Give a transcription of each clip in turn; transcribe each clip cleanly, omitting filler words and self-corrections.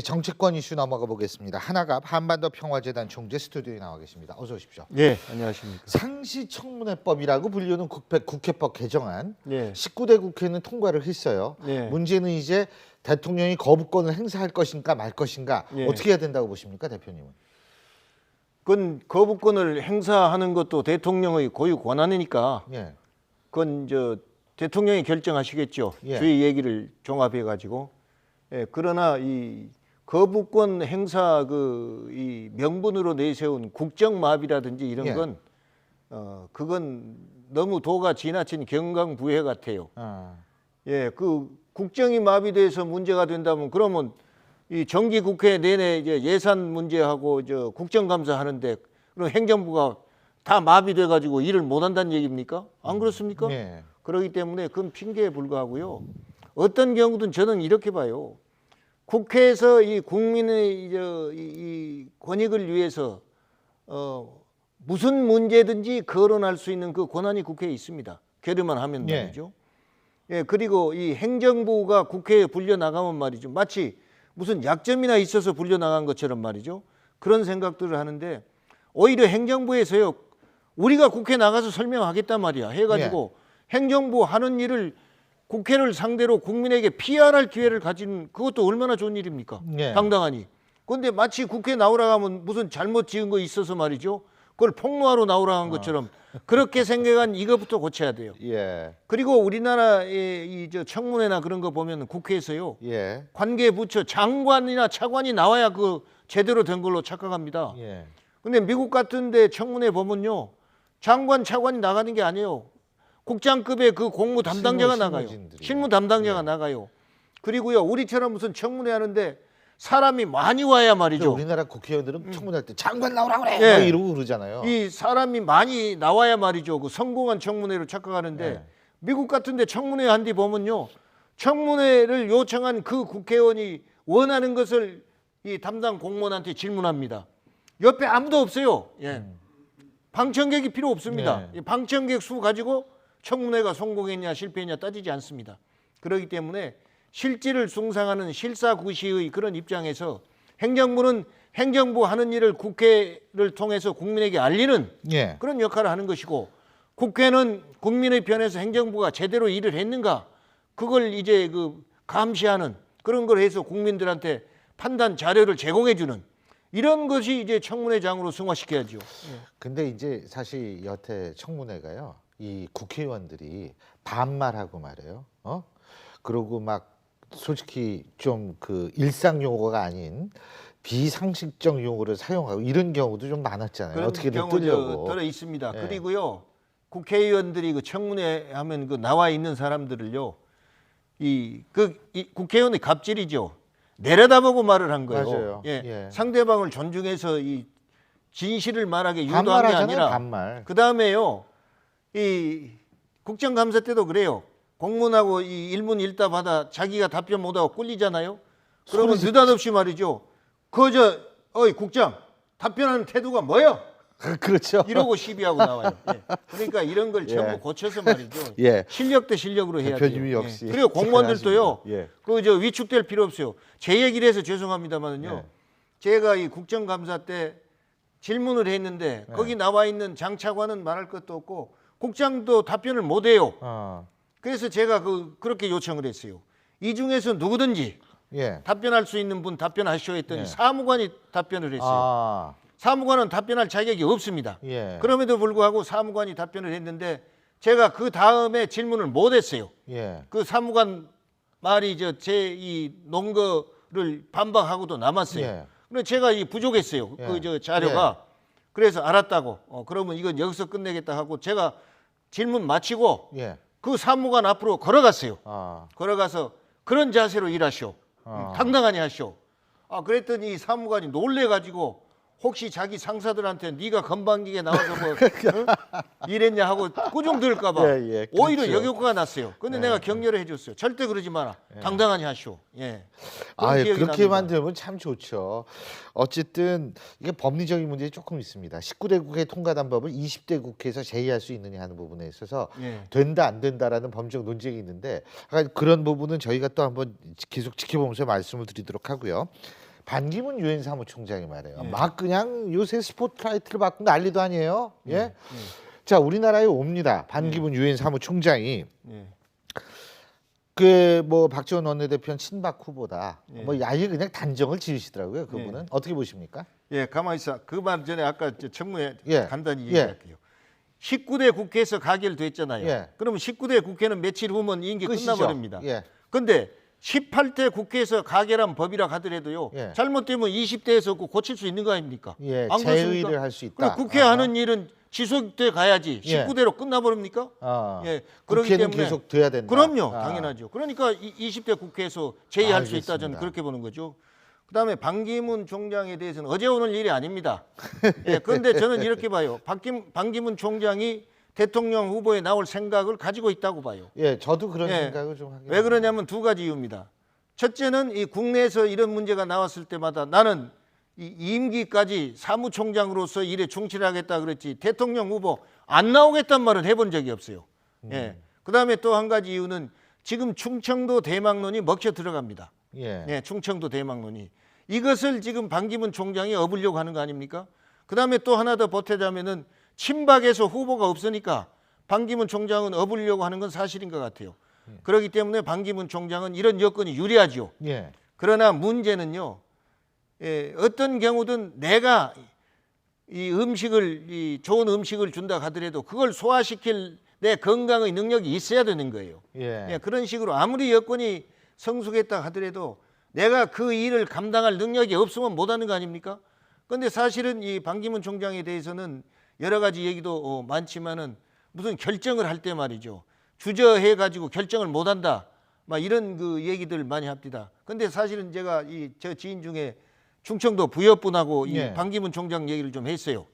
정치권 이슈 넘어가 보겠습니다. 하나갑 한반도 평화재단 총재 스튜디오에 나와 계십니다. 어서 오십시오. 네, 안녕하십니까. 상시청문회법이라고 불리는 국회법 개정안 네. 19대 국회는 통과를 했어요. 네. 문제는 이제 대통령이 거부권을 행사할 것인가 말 것인가 네. 어떻게 해야 된다고 보십니까, 대표님은? 그건 거부권을 행사하는 것도 대통령의 고유 권한이니까 예. 그건 대통령이 결정하시겠죠. 예. 저희 얘기를 종합해 가지고. 예, 그러나 이 거부권 행사 이 명분으로 내세운 국정마비라든지 이런 예. 건 그건 너무 도가 지나친 경강부회 같아요. 예, 그 국정이 마비돼서 문제가 된다면 그러면 이 정기 국회 내내 이제 예산 문제하고 국정감사 하는데 그럼 행정부가 다 마비돼 가지고 일을 못 한다는 얘기입니까? 안 그렇습니까? 예. 그렇기 때문에 그건 핑계에 불과하고요. 어떤 경우든 저는 이렇게 봐요. 국회에서 이 국민의 이 권익을 위해서 무슨 문제든지 거론할 수 있는 그 권한이 국회에 있습니다. 결의만 하면 말이죠. 예, 그리고 이 행정부가 국회에 불려 나가면 말이죠. 마치 무슨 약점이나 있어서 불려 나간 것처럼 말이죠. 그런 생각들을 하는데 오히려 행정부에서요. 우리가 국회 나가서 설명하겠단 말이야. 해가지고 행정부 하는 일을 국회를 상대로 국민에게 PR할 기회를 가진 그것도 얼마나 좋은 일입니까? 당당하니. 그런데 마치 국회 나오라고 하면 무슨 잘못 지은 거 있어서 말이죠. 그걸 폭로하러 나오라고 한 것처럼 그렇게 생각한 이것부터 고쳐야 돼요. 예. 그리고 우리나라의 청문회나 그런 거 보면 국회에서요. 예. 관계부처 장관이나 차관이 나와야 그 제대로 된 걸로 착각합니다. 예. 근데 미국 같은 데 청문회 보면요. 장관, 차관이 나가는 게 아니에요. 국장급의 그 공무 담당자가 나가요. 실무 담당자가 나가요. 그리고요. 우리처럼 무슨 청문회 하는데 사람이 많이 와야 말이죠. 우리나라 국회의원들은 청문회할 때 장관 나오라 그래 예. 막 이러고 그러잖아요. 이 사람이 많이 나와야 말이죠. 그 성공한 청문회로 착각하는데 미국 같은 데 청문회 한 뒤 보면요. 청문회를 요청한 그 국회의원이 원하는 것을 이 담당 공무원한테 질문합니다. 옆에 아무도 없어요. 예. 방청객이 필요 없습니다. 이 방청객 수 가지고 청문회가 성공했냐 실패했냐 따지지 않습니다. 그렇기 때문에 실질을 숭상하는 실사구시의 그런 입장에서 행정부는 행정부 하는 일을 국회를 통해서 국민에게 알리는 그런 역할을 하는 것이고 국회는 국민의 편에서 행정부가 제대로 일을 했는가 그걸 이제 감시하는 그런 걸 해서 국민들한테 판단 자료를 제공해 주는 이런 것이 이제 청문회장으로 승화시켜야죠. 근데 이제 사실 여태 청문회가요. 이 국회의원들이 반말하고 말해요. 그러고 막 솔직히 좀 일상 용어가 아닌 비상식적 용어를 사용하고 이런 경우도 좀 많았잖아요. 그런 어떻게든 경우도 뜨려고. 들어 있습니다. 그리고요. 국회의원들이 그 청문회 하면 나와 있는 사람들을요. 이 국회의원의 갑질이죠. 내려다보고 말을 한 거예요. 맞아요. 상대방을 존중해서 이 진실을 말하게 유도한 게 아니라 반말. 그다음에요. 이 국정감사 때도 그래요. 공문하고 이 일문일답하다 자기가 답변 못하고 꿀리잖아요. 그러면 느닷없이 말이죠. 어이 국장 답변하는 태도가 뭐야? 그렇죠. 이러고 시비하고 나와요. 그러니까 이런 걸 전부 고쳐서 말이죠. 실력 대 실력으로 해야 돼요. 대표님이 역시. 그리고 공무원들도요. 위축될 필요 없어요. 제 얘기를 해서 죄송합니다만은요. 제가 이 국정감사 때 질문을 했는데 거기 나와 있는 장 차관은 말할 것도 없고 국장도 답변을 못 해요. 그래서 제가 그렇게 요청을 했어요. 이 중에서 누구든지 답변할 수 있는 분 답변하시오 했더니 사무관이 답변을 했어요. 사무관은 답변할 자격이 없습니다. 그럼에도 불구하고 사무관이 답변을 했는데 제가 그 다음에 질문을 못 했어요. 그 사무관 말이 제 이 논거를 반박하고도 남았어요. 근데 제가 부족했어요. 그 자료가. 그래서 알았다고. 그러면 이건 여기서 끝내겠다 하고 제가 질문 마치고 그 사무관 앞으로 걸어갔어요. 걸어가서 그런 자세로 일하시오. 당당하게 하시오. 그랬더니 이 사무관이 놀래가지고 혹시 자기 상사들한테 네가 건방지게 나와서 이랬냐 하고 꾸중 들을까 봐 오히려 역효과가 났어요. 근데 내가 격려를 해줬어요. 절대 그러지 마라. 당당하게 하시오. 그렇게만 들으면 참 좋죠. 어쨌든 이게 법리적인 문제 조금 있습니다. 19대 국회 통과한 법을 20대 국회에서 제의할 수 있느냐 하는 부분에 있어서 된다 안 된다라는 법적 논쟁이 있는데 그런 부분은 저희가 또 한번 계속 지켜보면서 말씀을 드리도록 하고요. 반기문 유엔 사무총장이 말해요. 예. 막 그냥 요새 스포트라이트를 받고 난리도 아니에요. 예. 예. 자, 우리나라에 옵니다. 반기문 유엔 사무총장이 예. 그 뭐 박지원 원내대표는 친박 후보다. 예. 뭐 아예 그냥 단정을 지으시더라고요. 그분은 어떻게 보십니까? 예, 가만히 있어. 그 말 전에 아까 저 청문회 예. 간단히 예. 얘기할게요. 19대 국회에서 가결됐잖아요. 예. 그러면 19대 국회는 며칠 후면 임기 끝이죠. 끝나버립니다. 예. 근데 18대 국회에서 가결한 법이라 하더라도요. 예. 잘못되면 20대에서 고칠 수 있는 거 아닙니까? 예, 안 그렇습니까? 재의를 할 수 있다. 그럼 국회 아하. 하는 일은 지속돼 가야지. 예. 19대로 끝나버립니까? 예, 그렇기 국회는 때문에 계속 돼야 된다. 그럼요, 아. 당연하죠. 그러니까 20대 국회에서 제의할 수 있다, 저는 알겠습니다. 그렇게 보는 거죠. 그다음에 반기문 총장에 대해서는 어제 오늘 일이 아닙니다. 예, 그런데 저는 이렇게 봐요. 반기문 총장이 대통령 후보에 나올 생각을 가지고 있다고 봐요. 예, 저도 그런 예. 생각을 좀 하긴 왜 그러냐면 두 가지 이유입니다. 첫째는 이 국내에서 이런 문제가 나왔을 때마다 나는 이 임기까지 사무총장으로서 일에 충실하겠다 그랬지 대통령 후보 안 나오겠단 말은 해본 적이 없어요. 예. 그다음에 또 한 가지 이유는 지금 충청도 대망론이 먹혀 들어갑니다. 예. 예, 충청도 대망론이 이것을 지금 반기문 총장이 업으려고 하는 거 아닙니까? 그다음에 또 하나 더 보태자면은 친박에서 후보가 없으니까 반기문 총장은 업으려고 하는 건 사실인 것 같아요. 그렇기 때문에 반기문 총장은 이런 여건이 유리하죠. 예. 그러나 문제는요. 예, 어떤 경우든 내가 이 음식을 이 좋은 음식을 준다 하더라도 그걸 소화시킬 내 건강의 능력이 있어야 되는 거예요. 예. 예, 그런 식으로 아무리 여건이 성숙했다 하더라도 내가 그 일을 감당할 능력이 없으면 못하는 거 아닙니까? 그런데 사실은 이 반기문 총장에 대해서는 여러 가지 얘기도 많지만은 무슨 결정을 할 때 말이죠. 주저해 가지고 결정을 못한다. 막 이런 그 얘기들 많이 합니다. 근데 사실은 제가 이 저 지인 중에 충청도 부여분하고 이 예. 반기문 총장 얘기를 좀 했어요.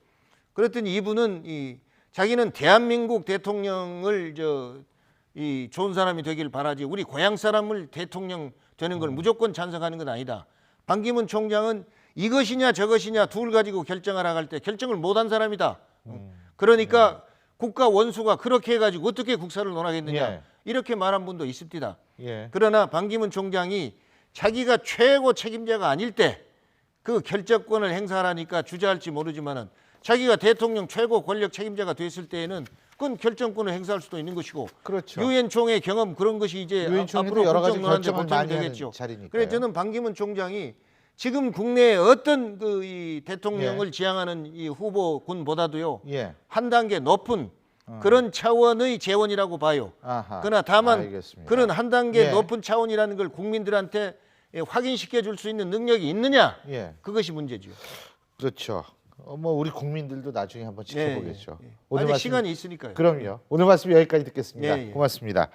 그랬더니 이분은 이 자기는 대한민국 대통령을 이 좋은 사람이 되길 바라지 우리 고향 사람을 대통령 되는 걸 무조건 찬성하는 건 아니다. 반기문 총장은 이것이냐 저것이냐 둘 가지고 결정하라 할 때 결정을 못한 사람이다. 그러니까 국가 원수가 그렇게 해가지고 어떻게 국사를 논하겠느냐 예. 이렇게 말한 분도 있습니다. 예. 그러나 반기문 총장이 자기가 최고 책임자가 아닐 때 그 결정권을 행사하라니까 주저할지 모르지만은 자기가 대통령 최고 권력 책임자가 됐을 때에는 그건 결정권을 행사할 수도 있는 것이고 그렇죠. 유엔 총회 경험 그런 것이 이제 유엔 총회도 앞으로 여러 가지 국정론한테 결정을 보탬이 많이 하는 되겠죠. 자리니까요. 그래서 저는 반기문 총장이 지금 국내에 어떤 그 이 대통령을 예. 지향하는 이 후보군보다도요 예. 한 단계 높은 그런 차원의 재원이라고 봐요. 아하. 그러나 다만 알겠습니다. 그런 한 단계 예. 높은 차원이라는 걸 국민들한테 확인시켜 줄 수 있는 능력이 있느냐? 예. 그것이 문제죠. 그렇죠. 뭐 우리 국민들도 나중에 한번 지켜보겠죠. 예. 오늘 아직 말씀- 시간이 있으니까요. 그럼요. 오늘 말씀 여기까지 듣겠습니다. 예, 예. 고맙습니다.